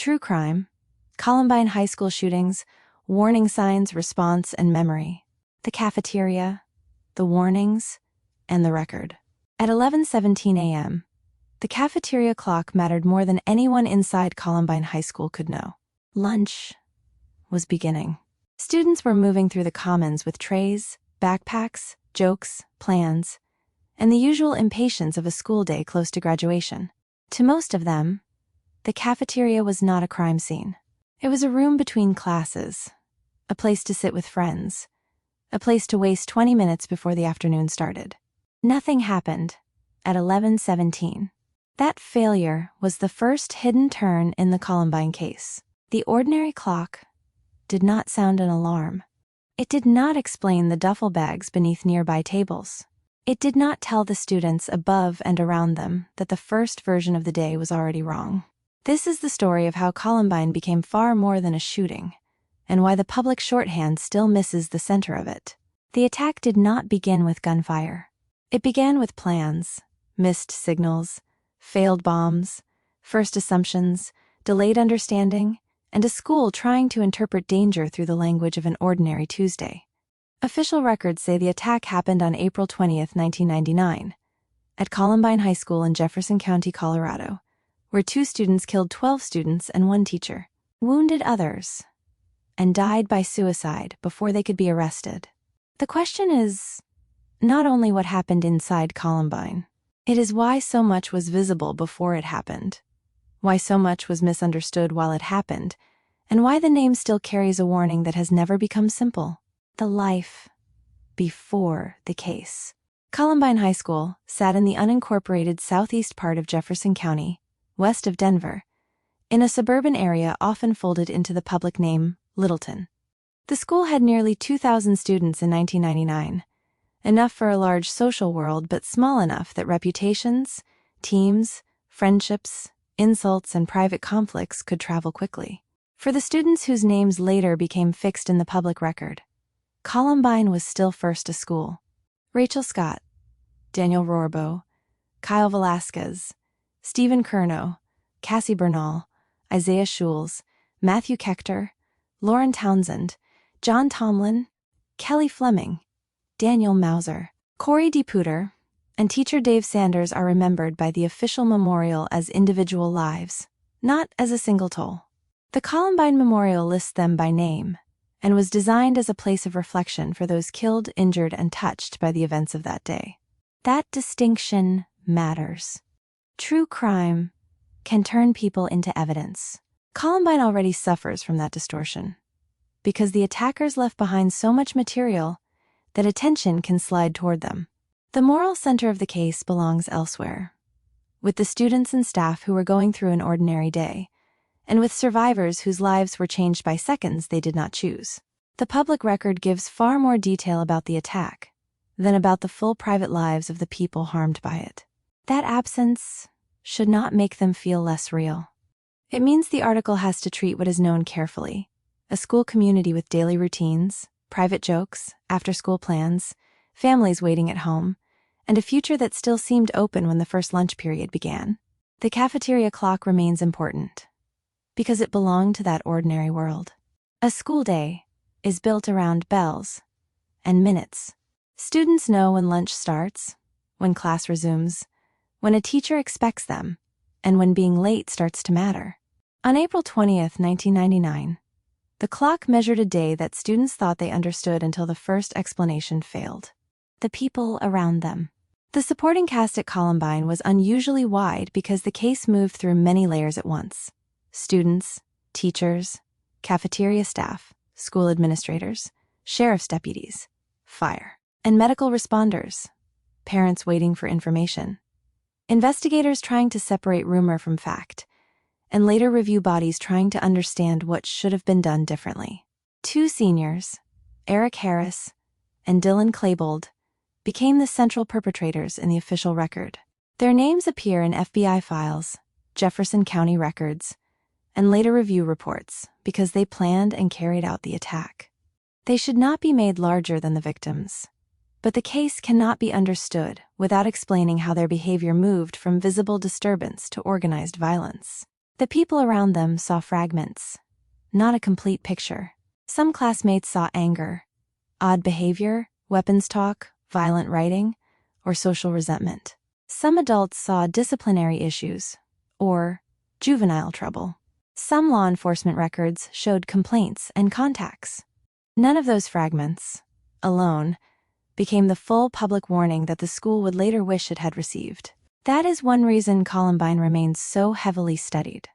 True crime, Columbine High School shootings, warning signs, response, and memory. The cafeteria, the warnings, and the record. At 11:17 a.m., the cafeteria clock mattered more than anyone inside Columbine High School could know. Lunch was beginning. Students were moving through the commons with trays, backpacks, jokes, plans, and the usual impatience of a school day close to graduation. To most of them, the cafeteria was not a crime scene. It was a room between classes, a place to sit with friends, a place to waste 20 minutes before the afternoon started. Nothing happened at 11:17. That failure was the first hidden turn in the Columbine case. The ordinary clock did not sound an alarm. It did not explain the duffel bags beneath nearby tables. It did not tell the students above and around them that the first version of the day was already wrong. This is the story of how Columbine became far more than a shooting, and why the public shorthand still misses the center of it. The attack did not begin with gunfire. It began with plans, missed signals, failed bombs, first assumptions, delayed understanding, and a school trying to interpret danger through the language of an ordinary Tuesday. Official records say the attack happened on April 20, 1999, at Columbine High School in Jefferson County, Colorado, where 2 students killed 12 students and 1 teacher, wounded others, and died by suicide before they could be arrested. The question is not only what happened inside Columbine, it is why so much was visible before it happened, why so much was misunderstood while it happened, and why the name still carries a warning that has never become simple. The life before the case. Columbine High School sat in the unincorporated southeast part of Jefferson County, west of Denver, in a suburban area often folded into the public name Littleton. The school had nearly 2,000 students in 1999, enough for a large social world but small enough that reputations, teams, friendships, insults, and private conflicts could travel quickly. For the students whose names later became fixed in the public record, Columbine was still first a school. Rachel Scott, Daniel Rorbo, Kyle Velasquez, Stephen Curnow, Cassie Bernal, Isaiah Schulz, Matthew Kechter, Lauren Townsend, John Tomlin, Kelly Fleming, Daniel Mauser, Corey DePuter, and teacher Dave Sanders are remembered by the official memorial as individual lives, not as a single toll. The Columbine Memorial lists them by name, and was designed as a place of reflection for those killed, injured, and touched by the events of that day. That distinction matters. True crime can turn people into evidence. Columbine already suffers from that distortion, because the attackers left behind so much material that attention can slide toward them. The moral center of the case belongs elsewhere, with the students and staff who were going through an ordinary day, and with survivors whose lives were changed by seconds they did not choose. The public record gives far more detail about the attack than about the full private lives of the people harmed by it. That absence should not make them feel less real. It means the article has to treat what is known carefully: a school community with daily routines, private jokes, after-school plans, families waiting at home, and a future that still seemed open when the first lunch period began. The cafeteria clock remains important, because it belonged to that ordinary world. A school day is built around bells and minutes. Students know when lunch starts, when class resumes, when a teacher expects them, and when being late starts to matter. On April 20th, 1999, the clock measured a day that students thought they understood until the first explanation failed. The people around them. The supporting cast at Columbine was unusually wide because the case moved through many layers at once: students, teachers, cafeteria staff, school administrators, sheriff's deputies, fire, and medical responders, parents waiting for information, investigators trying to separate rumor from fact, and later review bodies trying to understand what should have been done differently. 2 seniors, Eric Harris and Dylan Klebold, became the central perpetrators in the official record. Their names appear in FBI files, Jefferson County records, and later review reports because they planned and carried out the attack. They should not be made larger than the victims, but the case cannot be understood without explaining how their behavior moved from visible disturbance to organized violence. The people around them saw fragments, not a complete picture. Some classmates saw anger, odd behavior, weapons talk, violent writing, or social resentment. Some adults saw disciplinary issues, or juvenile trouble. Some law enforcement records showed complaints and contacts. None of those fragments, alone, became the full public warning that the school would later wish it had received. That is one reason Columbine remains so heavily studied.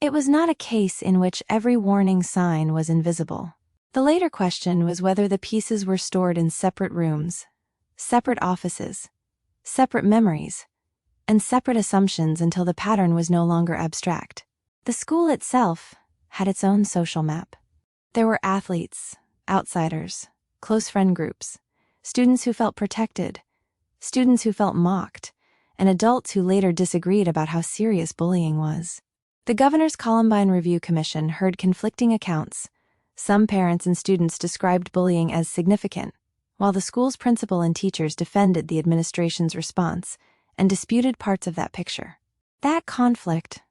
It was not a case in which every warning sign was invisible. The later question was whether the pieces were stored in separate rooms, separate offices, separate memories, and separate assumptions until the pattern was no longer abstract. The school itself had its own social map. There were athletes, outsiders, close friend groups, students who felt protected, students who felt mocked, and adults who later disagreed about how serious bullying was. The Governor's Columbine Review Commission heard conflicting accounts. Some parents and students described bullying as significant, while the school's principal and teachers defended the administration's response and disputed parts of that picture. That conflict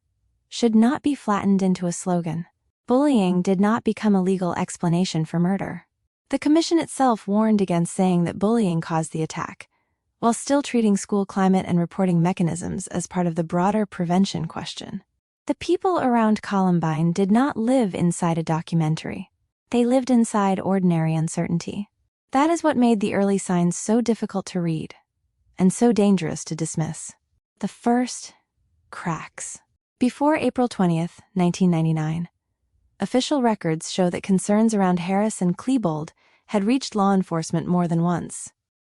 should not be flattened into a slogan. Bullying did not become a legal explanation for murder. The commission itself warned against saying that bullying caused the attack, while still treating school climate and reporting mechanisms as part of the broader prevention question. The people around Columbine did not live inside a documentary. They lived inside ordinary uncertainty. That is what made the early signs so difficult to read, and so dangerous to dismiss. The first cracks. Before April 20th, 1999, official records show that concerns around Harris and Klebold had reached law enforcement more than once.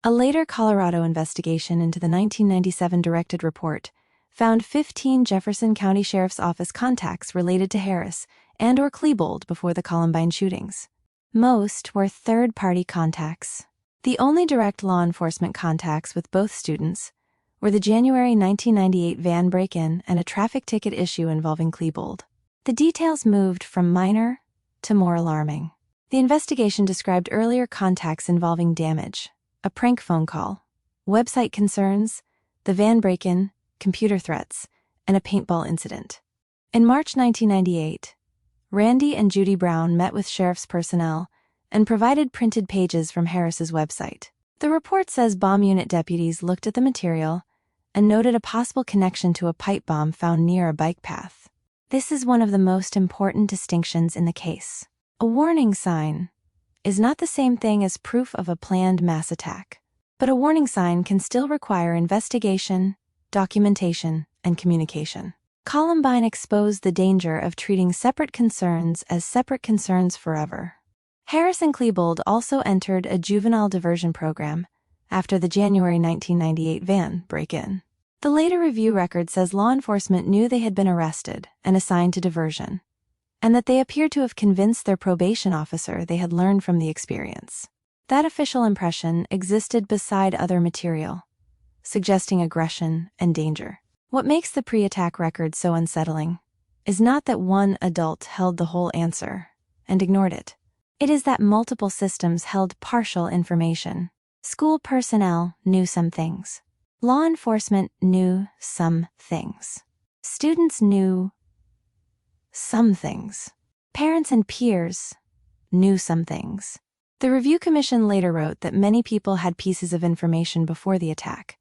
A later Colorado investigation into the 1997 directed report found 15 Jefferson County Sheriff's Office contacts related to Harris and/or Klebold before the Columbine shootings. Most were third-party contacts. The only direct law enforcement contacts with both students were the January 1998 van break-in and a traffic ticket issue involving Klebold. The details moved from minor to more alarming. The investigation described earlier contacts involving damage, a prank phone call, website concerns, the van break-in, computer threats, and a paintball incident. In March 1998, Randy and Judy Brown met with sheriff's personnel and provided printed pages from Harris's website. The report says bomb unit deputies looked at the material and noted a possible connection to a pipe bomb found near a bike path. This is one of the most important distinctions in the case. A warning sign is not the same thing as proof of a planned mass attack, but a warning sign can still require investigation, documentation, and communication. Columbine exposed the danger of treating separate concerns as separate concerns forever. Harris and Klebold also entered a juvenile diversion program after the January 1998 van break-in. The later review record says law enforcement knew they had been arrested and assigned to diversion, and that they appeared to have convinced their probation officer they had learned from the experience. That official impression existed beside other material, suggesting aggression and danger. What makes the pre-attack record so unsettling is not that one adult held the whole answer and ignored it. It is that multiple systems held partial information. School personnel knew some things. Law enforcement knew some things. Students knew some things. Parents and peers knew some things. The Review Commission later wrote that many people had pieces of information before the attack,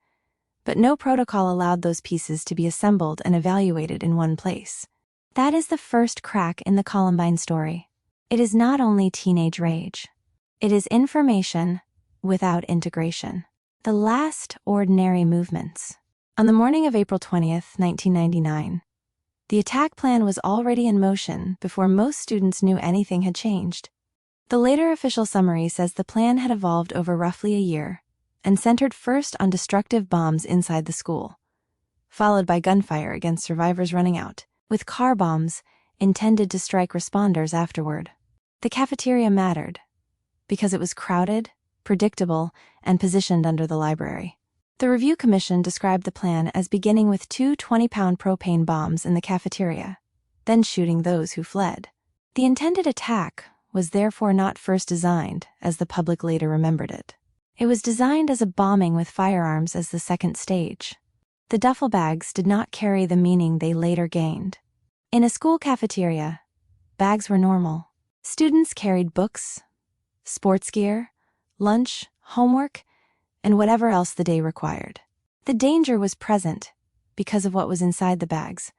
but no protocol allowed those pieces to be assembled and evaluated in one place. That is the first crack in the Columbine story. It is not only teenage rage. It is information without integration. The last ordinary movements. On the morning of April 20th, 1999, the attack plan was already in motion before most students knew anything had changed. The later official summary says the plan had evolved over roughly a year and centered first on destructive bombs inside the school, followed by gunfire against survivors running out, with car bombs intended to strike responders afterward. The cafeteria mattered because it was crowded, predictable, and positioned under the library. The Review Commission described the plan as beginning with 2 20-pound propane bombs in the cafeteria, then shooting those who fled. The intended attack was therefore not first designed as the public later remembered it. It was designed as a bombing with firearms as the second stage. The duffel bags did not carry the meaning they later gained. In a school cafeteria, bags were normal. Students carried books, sports gear, lunch, homework, and whatever else the day required. The danger was present because of what was inside the bags,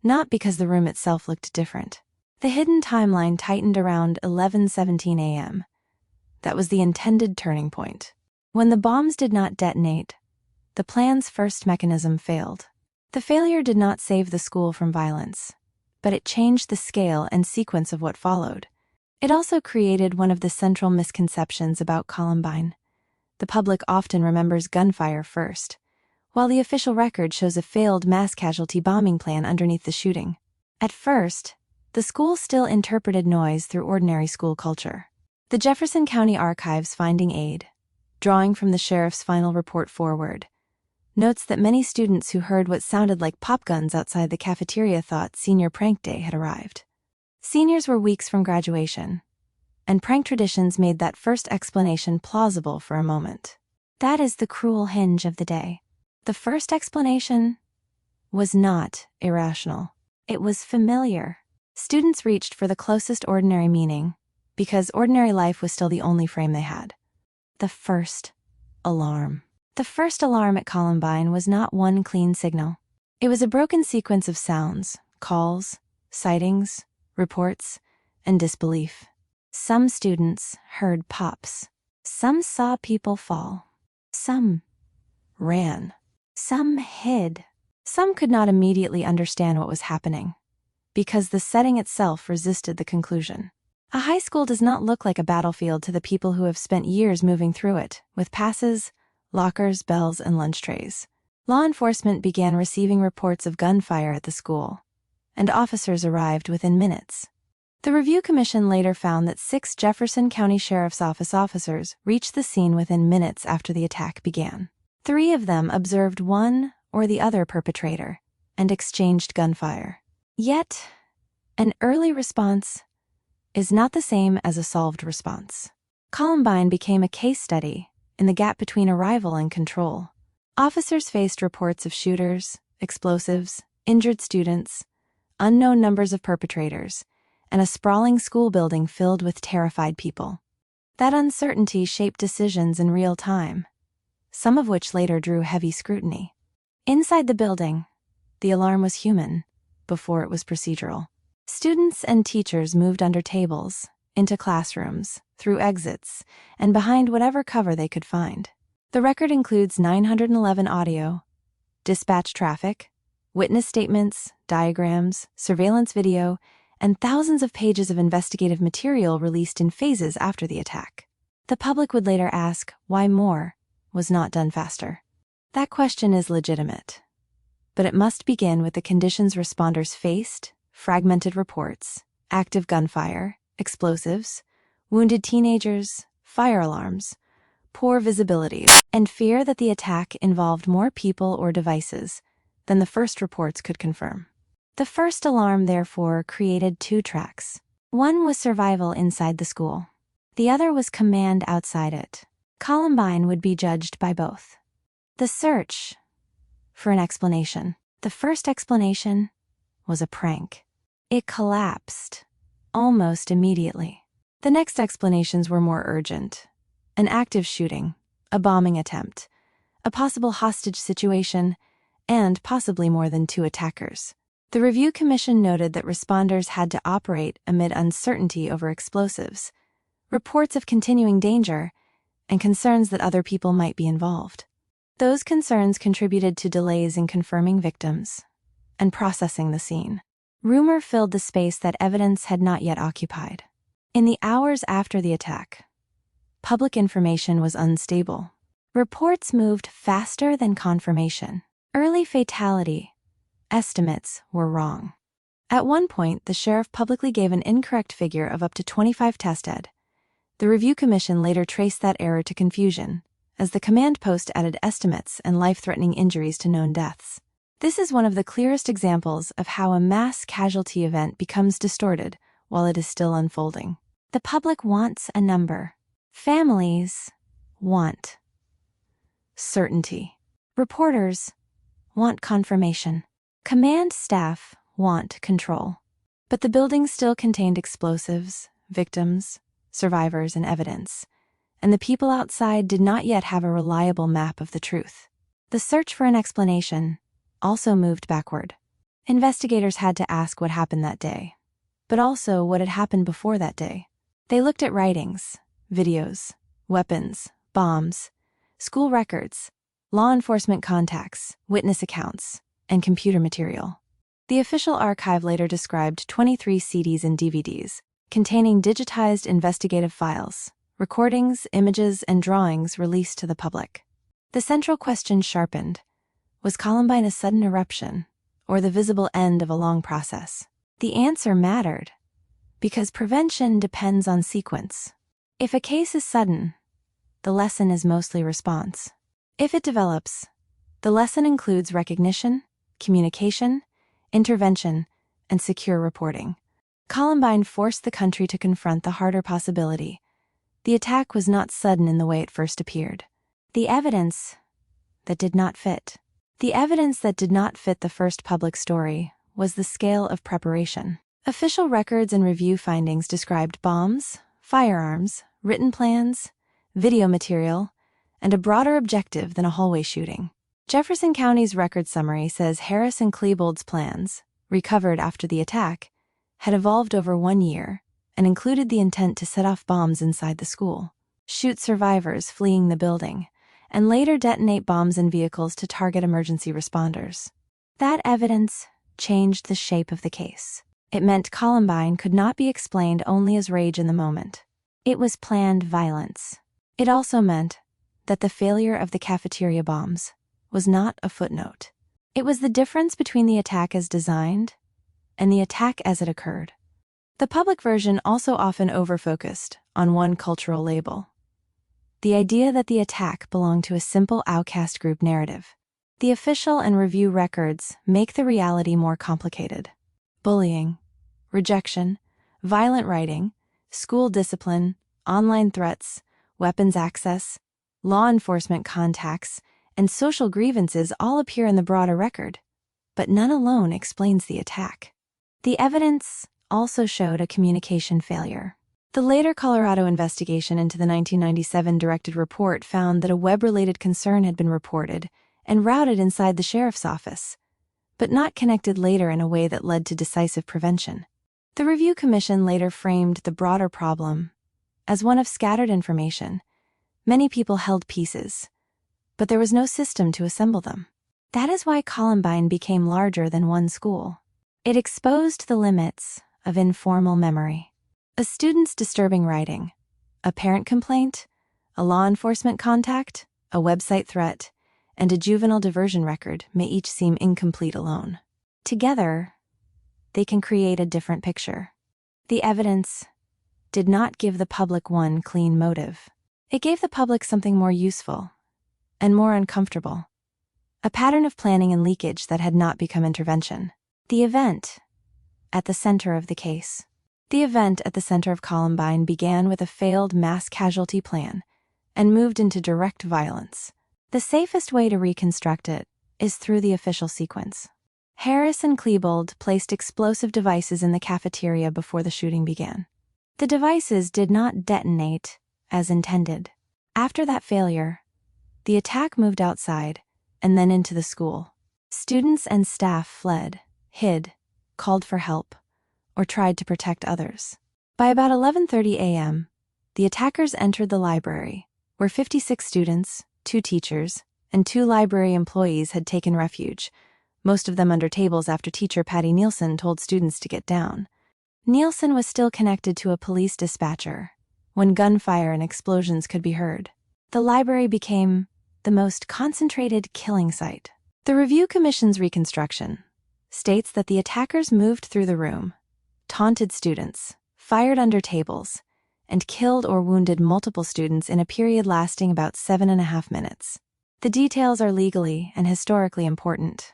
not because the room itself looked different. The hidden timeline tightened around 11:17 a.m. That was the intended turning point. When the bombs did not detonate, the plan's first mechanism failed. The failure did not save the school from violence, but it changed the scale and sequence of what followed. It also created one of the central misconceptions about Columbine. The public often remembers gunfire first, while the official record shows a failed mass casualty bombing plan underneath the shooting. At first, the school still interpreted noise through ordinary school culture. The Jefferson County Archives finding aid, drawing from the sheriff's final report forward, notes that many students who heard what sounded like pop guns outside the cafeteria thought senior prank day had arrived. Seniors were weeks from graduation, and prank traditions made that first explanation plausible for a moment. That is the cruel hinge of the day. The first explanation was not irrational. It was familiar. Students reached for the closest ordinary meaning, because ordinary life was still the only frame they had. The first alarm. The first alarm at Columbine was not one clean signal. It was a broken sequence of sounds, calls, sightings, reports, and disbelief. Some students heard pops. Some saw people fall. Some ran. Some hid. Some could not immediately understand what was happening, because the setting itself resisted the conclusion. A high school does not look like a battlefield to the people who have spent years moving through it, with passes, lockers, bells, and lunch trays. Law enforcement began receiving reports of gunfire at the school, and officers arrived within minutes. The Review Commission later found that 6 Jefferson County Sheriff's Office officers reached the scene within minutes after the attack began. 3 of them observed one or the other perpetrator and exchanged gunfire. Yet, an early response is not the same as a solved response. Columbine became a case study in the gap between arrival and control. Officers faced reports of shooters, explosives, injured students, unknown numbers of perpetrators, and a sprawling school building filled with terrified people. That uncertainty shaped decisions in real time, some of which later drew heavy scrutiny. Inside the building, the alarm was human before it was procedural. Students and teachers moved under tables, into classrooms, through exits, and behind whatever cover they could find. The record includes 911 audio, dispatch traffic, witness statements, diagrams, surveillance video, and thousands of pages of investigative material released in phases after the attack. The public would later ask why more was not done faster. That question is legitimate, but it must begin with the conditions responders faced: fragmented reports, active gunfire, explosives, wounded teenagers, fire alarms, poor visibility, and fear that the attack involved more people or devices than the first reports could confirm. The first alarm, therefore, created 2 tracks. One was survival inside the school. The other was command outside it. Columbine would be judged by both. The search for an explanation. The first explanation was a prank. It collapsed almost immediately. The next explanations were more urgent. An active shooting, a bombing attempt, a possible hostage situation, and possibly more than 2 attackers. The Review Commission noted that responders had to operate amid uncertainty over explosives, reports of continuing danger, and concerns that other people might be involved. Those concerns contributed to delays in confirming victims and processing the scene. Rumor filled the space that evidence had not yet occupied. In the hours after the attack, public information was unstable. Reports moved faster than confirmation. Early fatality estimates were wrong. At one point, the sheriff publicly gave an incorrect figure of up to 25 test dead. The Review Commission later traced that error to confusion, as the command post added estimates and life-threatening injuries to known deaths. This is one of the clearest examples of how a mass casualty event becomes distorted while it is still unfolding. The public wants a number. Families want certainty. Reporters want confirmation. Command staff want control. But the building still contained explosives, victims, survivors, and evidence, and the people outside did not yet have a reliable map of the truth. The search for an explanation also moved backward. Investigators had to ask what happened that day, but also what had happened before that day. They looked at writings, videos, weapons, bombs, school records, law enforcement contacts, witness accounts, and computer material. The official archive later described 23 CDs and DVDs containing digitized investigative files, recordings, images, and drawings released to the public. The central question sharpened: was Columbine a sudden eruption or the visible end of a long process? The answer mattered, because prevention depends on sequence. If a case is sudden, the lesson is mostly response. If it develops, the lesson includes recognition, communication, intervention, and secure reporting. Columbine forced the country to confront the harder possibility. The attack was not sudden in the way it first appeared. The evidence that did not fit. The evidence that did not fit the first public story was the scale of preparation. Official records and review findings described bombs, firearms, written plans, video material, and a broader objective than a hallway shooting. Jefferson County's record summary says Harris and Klebold's plans, recovered after the attack, had evolved over 1 year and included the intent to set off bombs inside the school, shoot survivors fleeing the building, and later detonate bombs in vehicles to target emergency responders. That evidence changed the shape of the case. It meant Columbine could not be explained only as rage in the moment. It was planned violence. It also meant that the failure of the cafeteria bombs was not a footnote. It was the difference between the attack as designed and the attack as it occurred. The public version also often overfocused on one cultural label: the idea that the attack belonged to a simple outcast group narrative. The official and review records make the reality more complicated. Bullying, rejection, violent writing, school discipline, online threats, weapons access, law enforcement contacts, and social grievances all appear in the broader record, but none alone explains the attack. The evidence also showed a communication failure. The later Colorado investigation into the 1997 directed report found that a web-related concern had been reported and routed inside the sheriff's office, but not connected later in a way that led to decisive prevention. The Review Commission later framed the broader problem as one of scattered information. Many people held pieces, but there was no system to assemble them. That is why Columbine became larger than one school. It exposed the limits of informal memory. A student's disturbing writing, a parent complaint, a law enforcement contact, a website threat, and a juvenile diversion record may each seem incomplete alone. Together, they can create a different picture. The evidence did not give the public one clean motive. It gave the public something more useful and more uncomfortable: a pattern of planning and leakage that had not become intervention. The event at the center of the case. The event at the center of Columbine began with a failed mass casualty plan and moved into direct violence. The safest way to reconstruct it is through the official sequence. Harris and Klebold placed explosive devices in the cafeteria before the shooting began. The devices did not detonate as intended. After that failure, the attack moved outside and then into the school. Students and staff fled, hid, called for help, or tried to protect others. By about 11:30 a.m., the attackers entered the library, where 56 students, 2 teachers, and 2 library employees had taken refuge, most of them under tables after teacher Patty Nielsen told students to get down. Nielsen was still connected to a police dispatcher when gunfire and explosions could be heard. The library became the most concentrated killing site. The Review Commission's reconstruction states that the attackers moved through the room, taunted students, fired under tables, and killed or wounded multiple students in a period lasting about 7.5 minutes. The details are legally and historically important,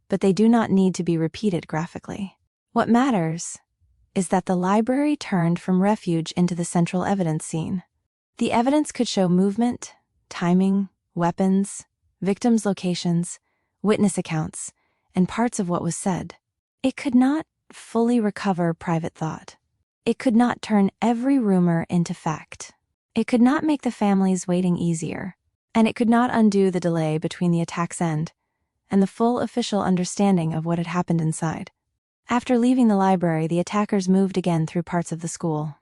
but they do not need to be repeated graphically. What matters is that the library turned from refuge into the central evidence scene. The evidence could show movement, timing, weapons, victims' locations, witness accounts, and parts of what was said. It could not fully recover private thought. It could not turn every rumor into fact. It could not make the family's waiting easier, and it could not undo the delay between the attack's end and the full official understanding of what had happened inside. After leaving the library, the attackers moved again through parts of the school.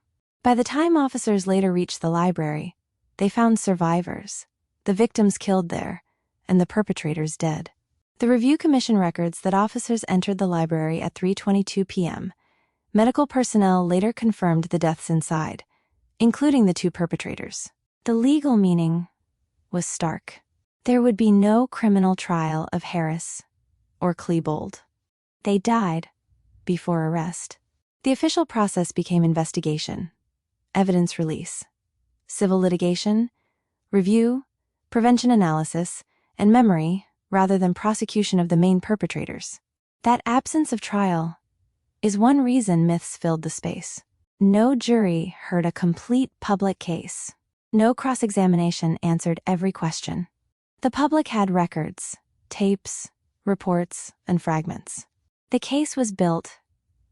By the time officers later reached the library, they found survivors, the victims killed there, and the perpetrators dead. The Review Commission records that officers entered the library at 3:22 p.m. Medical personnel later confirmed the deaths inside, including the two perpetrators. The legal meaning was stark. There would be no criminal trial of Harris or Klebold. They died before arrest. The official process became investigation, evidence release, civil litigation, review, prevention analysis, and memory rather than prosecution of the main perpetrators. That absence of trial is one reason myths filled the space. No jury heard a complete public case. No cross-examination answered every question. The public had records, tapes, reports, and fragments. The case was built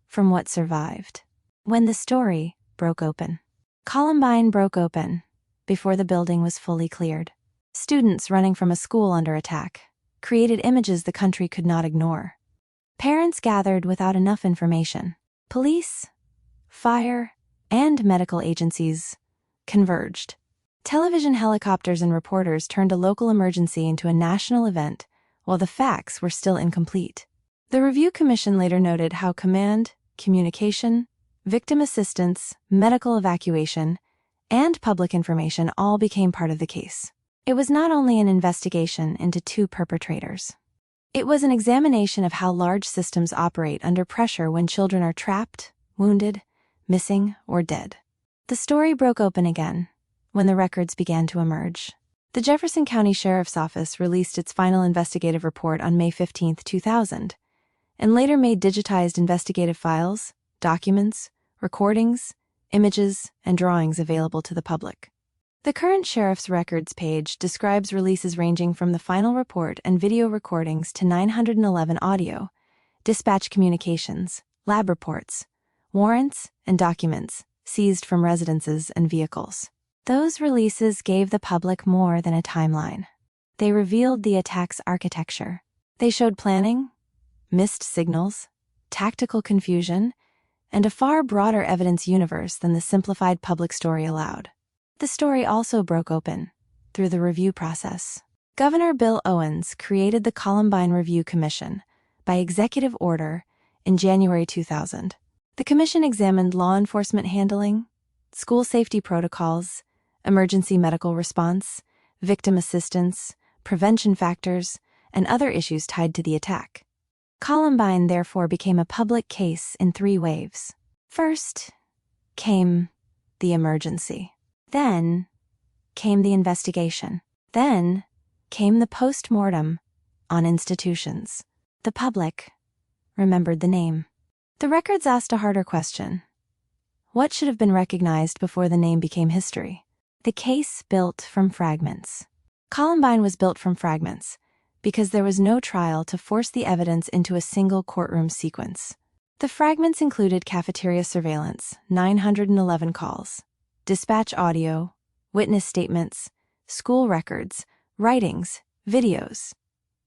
from what survived. When the story broke open, Columbine broke open before the building was fully cleared. Students running from a school under attack created images the country could not ignore. Parents gathered without enough information. Police, fire, and medical agencies converged. Television helicopters and reporters turned a local emergency into a national event while the facts were still incomplete. The Review Commission later noted how command, communication, victim assistance, medical evacuation, and public information all became part of the case. It was not only an investigation into two perpetrators. It was an examination of how large systems operate under pressure when children are trapped, wounded, missing, or dead. The story broke open again when the records began to emerge. The Jefferson County Sheriff's Office released its final investigative report on May 15, 2000, and later made digitized investigative files, documents, recordings, images, and drawings available to the public. The current Sheriff's Records page describes releases ranging from the final report and video recordings to 911 audio, dispatch communications, lab reports, warrants, and documents seized from residences and vehicles. Those releases gave the public more than a timeline. They revealed the attack's architecture. They showed planning, missed signals, tactical confusion, and a far broader evidence universe than the simplified public story allowed. The story also broke open through the review process. Governor Bill Owens created the Columbine Review Commission by executive order in January 2000. The commission examined law enforcement handling, school safety protocols, emergency medical response, victim assistance, prevention factors, and other issues tied to the attack. Columbine therefore became a public case in 3 waves. First came the emergency. Then came the investigation. Then came the post-mortem on institutions. The public remembered the name. The records asked a harder question. What should have been recognized before the name became history? The case built from fragments. Columbine was built from fragments because there was no trial to force the evidence into a single courtroom sequence. The fragments included cafeteria surveillance, 911 calls, dispatch audio, witness statements, school records, writings, videos,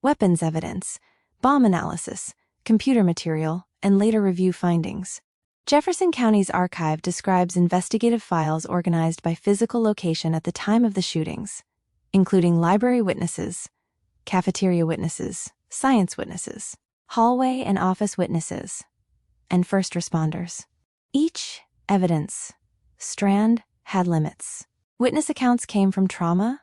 weapons evidence, bomb analysis, computer material, and later review findings. Jefferson County's archive describes investigative files organized by physical location at the time of the shootings, including library witnesses, cafeteria witnesses, science witnesses, hallway and office witnesses, and first responders. Each evidence strand had limits. Witness accounts came from trauma,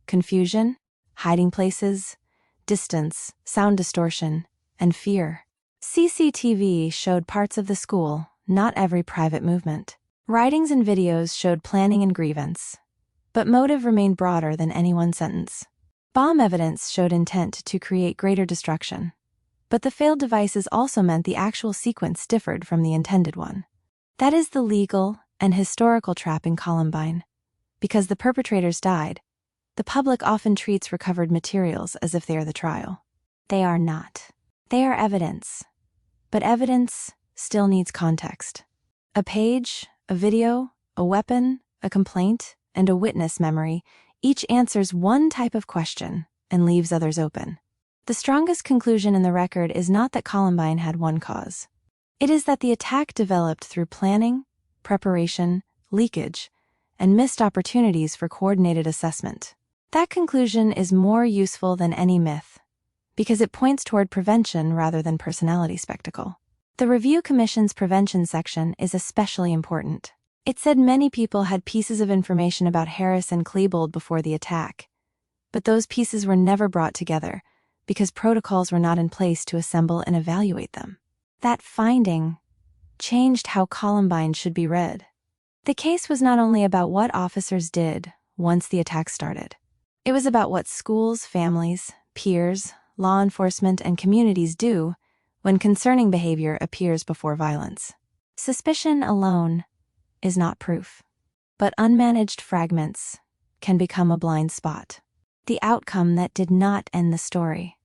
confusion, hiding places, distance, sound distortion, and fear. CCTV showed parts of the school, not every private movement. Writings and videos showed planning and grievance, but motive remained broader than any one sentence. Bomb evidence showed intent to create greater destruction, but the failed devices also meant the actual sequence differed from the intended one. That is the legal and historical trap in Columbine. Because the perpetrators died, the public often treats recovered materials as if they are the trial. They are not. They are evidence, But evidence still needs context. A page, a video, a weapon, a complaint, and a witness memory each answers one type of question and leaves others open. The strongest conclusion in the record is not that Columbine had one cause. It is that the attack developed through planning, preparation, leakage, and missed opportunities for coordinated assessment. That conclusion is more useful than any myth, because it points toward prevention rather than personality spectacle. The Review Commission's prevention section is especially important. It said many people had pieces of information about Harris and Klebold before the attack, but those pieces were never brought together because protocols were not in place to assemble and evaluate them. That finding changed how Columbine should be read. The case was not only about what officers did once the attack started. It was about what schools, families, peers, law enforcement, and communities do when concerning behavior appears before violence. Suspicion alone is not proof, but unmanaged fragments can become a blind spot. The outcome that did not end the story.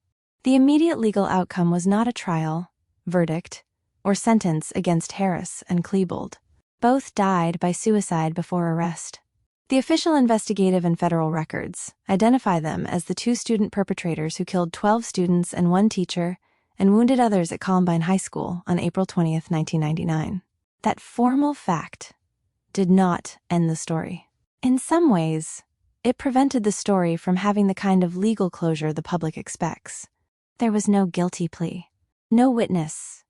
The immediate legal outcome was not a trial, verdict, or sentence against Harris and Klebold. Both died by suicide before arrest. The official investigative and federal records identify them as the two student perpetrators who killed 12 students and one teacher and wounded others at Columbine High School on April 20, 1999. That formal fact did not end the story. In some ways, it prevented the story from having the kind of legal closure the public expects. There was no guilty plea, no witness,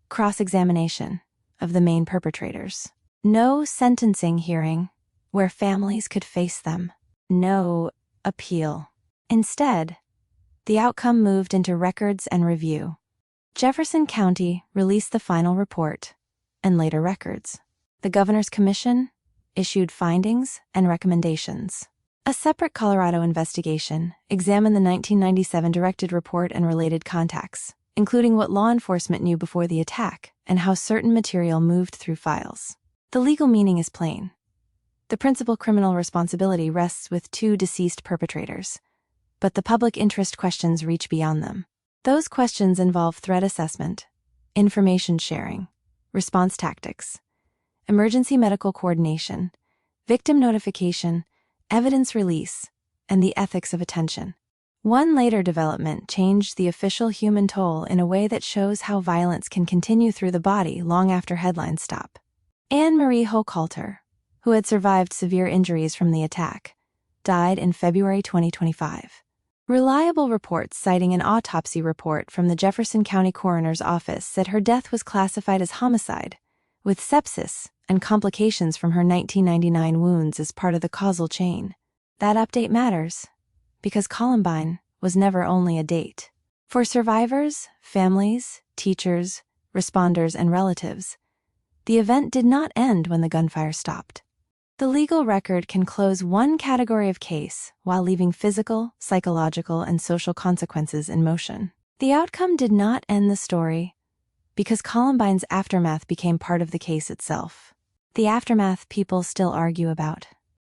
cross-examination of the main perpetrators, no sentencing hearing where families could face them, no appeal. Instead, the outcome moved into records and review. Jefferson County released the final report and later records. The Governor's Commission issued findings and recommendations. A separate Colorado investigation examined the 1997 directed report and related contacts, including what law enforcement knew before the attack and how certain material moved through files. The legal meaning is plain. The principal criminal responsibility rests with two deceased perpetrators, but the public interest questions reach beyond them. Those questions involve threat assessment, information sharing, response tactics, emergency medical coordination, victim notification, evidence release, and the ethics of attention. One later development changed the official human toll in a way that shows how violence can continue through the body long after headlines stop. Anne Marie Hochhalter, who had survived severe injuries from the attack, died in February 2025. Reliable reports citing an autopsy report from the Jefferson County Coroner's Office said her death was classified as homicide, with sepsis and complications from her 1999 wounds as part of the causal chain. That update matters, because Columbine was never only a date. For survivors, families, teachers, responders, and relatives, the event did not end when the gunfire stopped. The legal record can close one category of case while leaving physical, psychological, and social consequences in motion. The outcome did not end the story because Columbine's aftermath became part of the case itself. The aftermath people still argue about.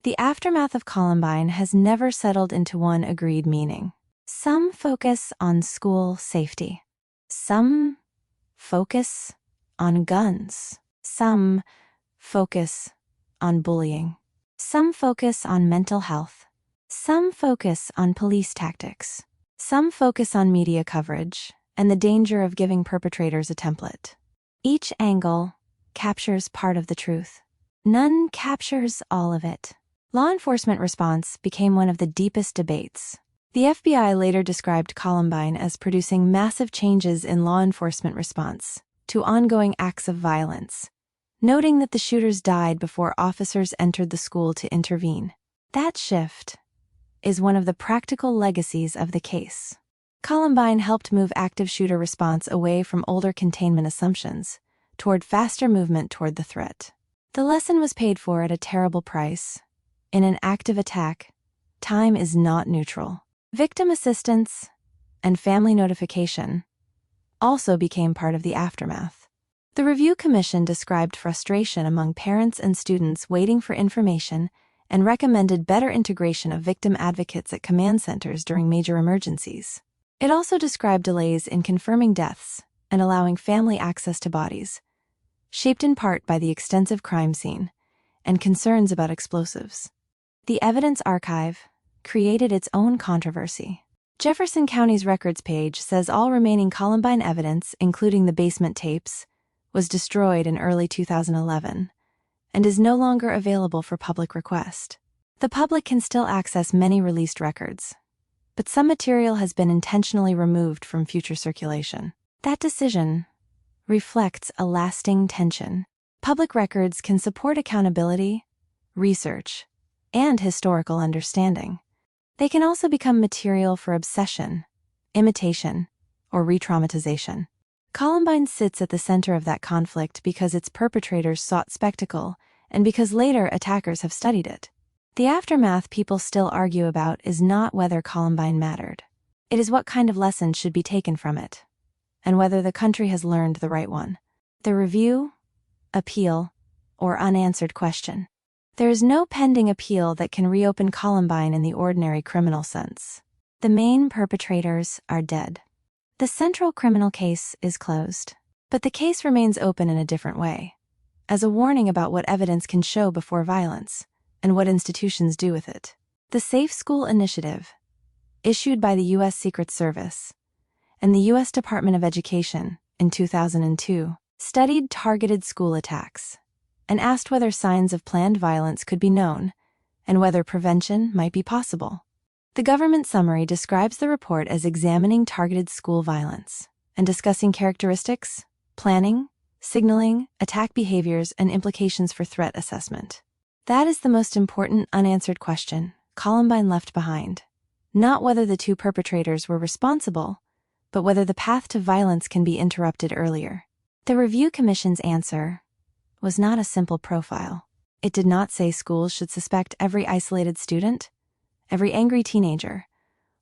The aftermath of Columbine has never settled into one agreed meaning. Some focus on school safety. Some focus on guns. Some focus on bullying. Some focus on mental health. Some focus on police tactics. Some focus on media coverage and the danger of giving perpetrators a template. Each angle captures part of the truth. None captures all of it. Law enforcement response became one of the deepest debates. The FBI later described Columbine as producing massive changes in law enforcement response to ongoing acts of violence, noting that the shooters died before officers entered the school to intervene. That shift is one of the practical legacies of the case. Columbine helped move active shooter response away from older containment assumptions toward faster movement toward the threat. The lesson was paid for at a terrible price. In an active attack, time is not neutral. Victim assistance and family notification also became part of the aftermath. The Review Commission described frustration among parents and students waiting for information and recommended better integration of victim advocates at command centers during major emergencies. It also described delays in confirming deaths and allowing family access to bodies, shaped in part by the extensive crime scene and concerns about explosives. The evidence archive created its own controversy. Jefferson County's records page says all remaining Columbine evidence, including the basement tapes, was destroyed in early 2011 and is no longer available for public request. The public can still access many released records, but some material has been intentionally removed from future circulation. That decision reflects a lasting tension. Public records can support accountability, research, and historical understanding. They can also become material for obsession, imitation, or re-traumatization. Columbine sits at the center of that conflict because its perpetrators sought spectacle and because later attackers have studied it. The aftermath people still argue about is not whether Columbine mattered. It is what kind of lessons should be taken from it, and whether the country has learned the right one. The review, appeal, or unanswered question. There is no pending appeal that can reopen Columbine in the ordinary criminal sense. The main perpetrators are dead. The central criminal case is closed. But the case remains open in a different way, as a warning about what evidence can show before violence, and what institutions do with it. The Safe School Initiative, issued by the U.S. Secret Service and the U.S. Department of Education in 2002, studied targeted school attacks and asked whether signs of planned violence could be known and whether prevention might be possible. The government summary describes the report as examining targeted school violence and discussing characteristics, planning, signaling, attack behaviors, and implications for threat assessment. That is the most important unanswered question Columbine left behind. Not whether the two perpetrators were responsible, but whether the path to violence can be interrupted earlier. The Review Commission's answer was not a simple profile. It did not say schools should suspect every isolated student, every angry teenager,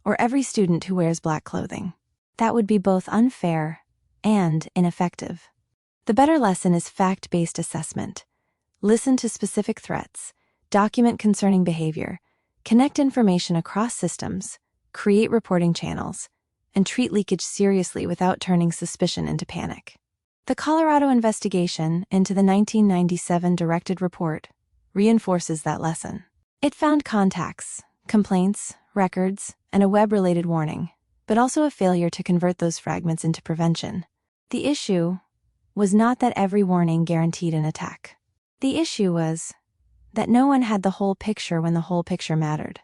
or every student who wears black clothing. That would be both unfair and ineffective. The better lesson is fact-based assessment. Listen to specific threats, document concerning behavior, connect information across systems, create reporting channels, and treat leakage seriously without turning suspicion into panic. The Colorado investigation into the 1997 directed report reinforces that lesson. It found contacts, complaints, records, and a web-related warning, but also a failure to convert those fragments into prevention. The issue was not that every warning guaranteed an attack. The issue was that no one had the whole picture when the whole picture mattered.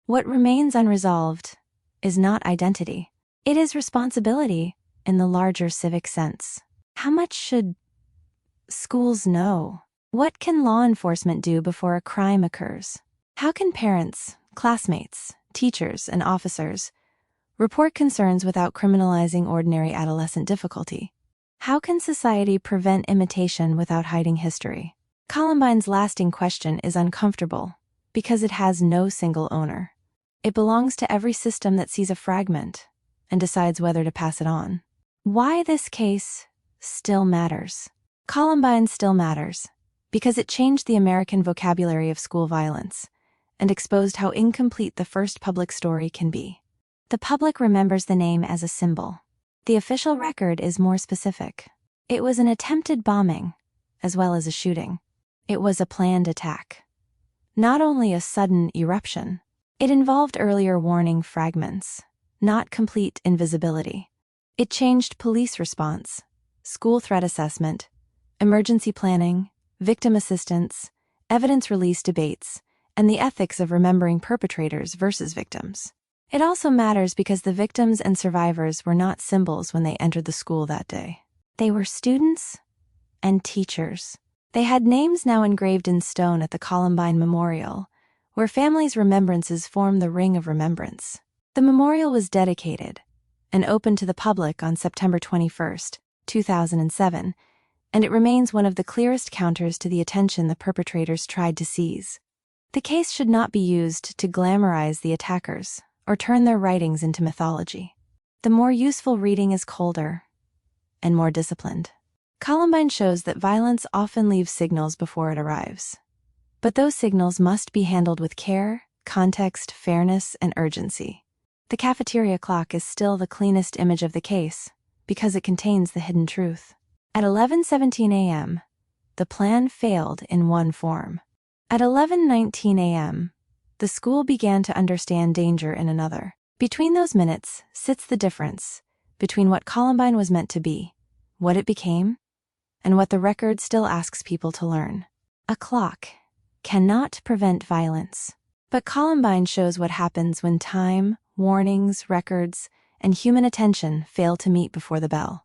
What remains unresolved is not identity. It is responsibility in the larger civic sense. How much should schools know? What can law enforcement do before a crime occurs? How can parents, classmates, teachers, and officers report concerns without criminalizing ordinary adolescent difficulty? How can society prevent imitation without hiding history? Columbine's lasting question is uncomfortable because it has no single owner. It belongs to every system that sees a fragment and decides whether to pass it on. Why this case still matters. Columbine still matters because it changed the American vocabulary of school violence and exposed how incomplete the first public story can be. The public remembers the name as a symbol. The official record is more specific. It was an attempted bombing, as well as a shooting. It was a planned attack. Not only a sudden eruption, it involved earlier warning fragments, not complete invisibility. It changed police response, school threat assessment, emergency planning, victim assistance, evidence release debates, and the ethics of remembering perpetrators versus victims. It also matters because the victims and survivors were not symbols when they entered the school that day. They were students and teachers. They had names now engraved in stone at the Columbine Memorial, where families' remembrances form the ring of remembrance. The memorial was dedicated and opened to the public on September 21, 2007, and it remains one of the clearest counters to the attention the perpetrators tried to seize. The case should not be used to glamorize the attackers or turn their writings into mythology. The more useful reading is colder and more disciplined. Columbine shows that violence often leaves signals before it arrives. But those signals must be handled with care, context, fairness, and urgency. The cafeteria clock is still the cleanest image of the case, because it contains the hidden truth. At 11:17 a.m., the plan failed in one form. At 11:19 a.m., the school began to understand danger in another. Between those minutes sits the difference between what Columbine was meant to be, what it became, and what the record still asks people to learn. A clock cannot prevent violence, but Columbine shows what happens when time, warnings, records, and human attention fail to meet before the bell.